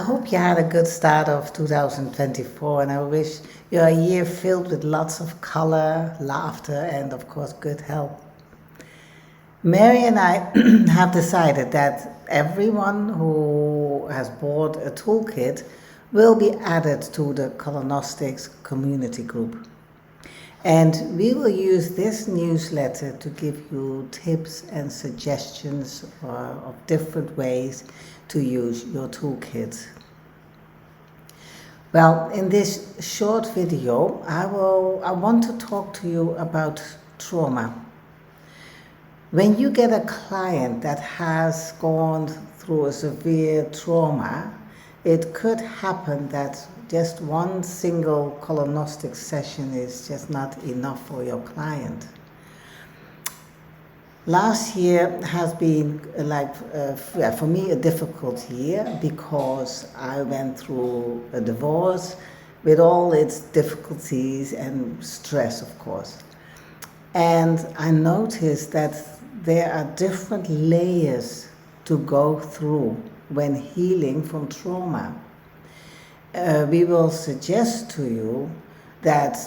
hope you had a good start of 2024, and I wish you a year filled with lots of color, laughter, and of course, good health. Mary and I have decided that everyone who has bought a toolkit will be added to the Colournostics community group. And we will use this newsletter to give you tips and suggestions of different ways to use your toolkit. Well, in this short video, I want to talk to you about trauma. When you get a client that has gone through a severe trauma, it could happen that just one single Colournostics session is just not enough for your client. Last year has been for me a difficult year because I went through a divorce with all its difficulties and stress, of course. And I noticed that there are different layers to go through when healing from trauma. We will suggest to you that,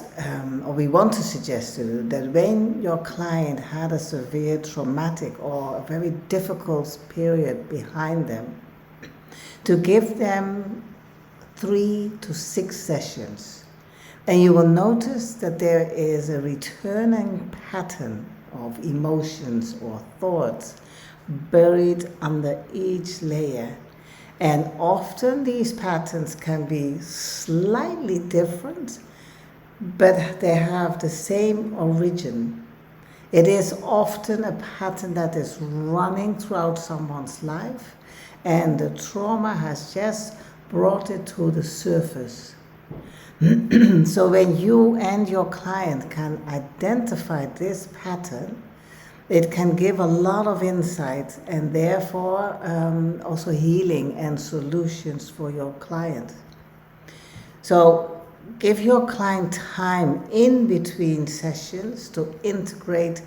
or we want to suggest to you that when your client had a severe traumatic or a very difficult period behind them, to give them 3 to 6 sessions. And you will notice that there is a returning pattern of emotions or thoughts buried under each layer. And often these patterns can be slightly different, but they have the same origin. It is often a pattern that is running throughout someone's life, and the trauma has just brought it to the surface. So when you and your client can identify this pattern, it can give a lot of insight and therefore also healing and solutions for your client. So give your client time in between sessions to integrate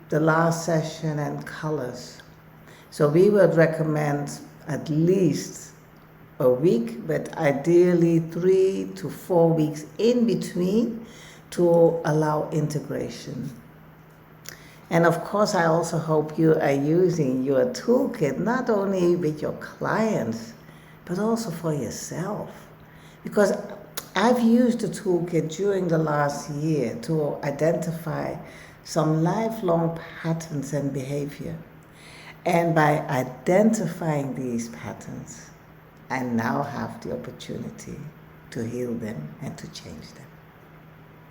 the last session and colors. So we would recommend at least a week, but ideally 3 to 4 weeks in between to allow integration. And of course, I also hope you are using your toolkit not only with your clients, but also for yourself. Because I've used the toolkit during the last year to identify some lifelong patterns and behavior. And by identifying these patterns, I now have the opportunity to heal them and to change them.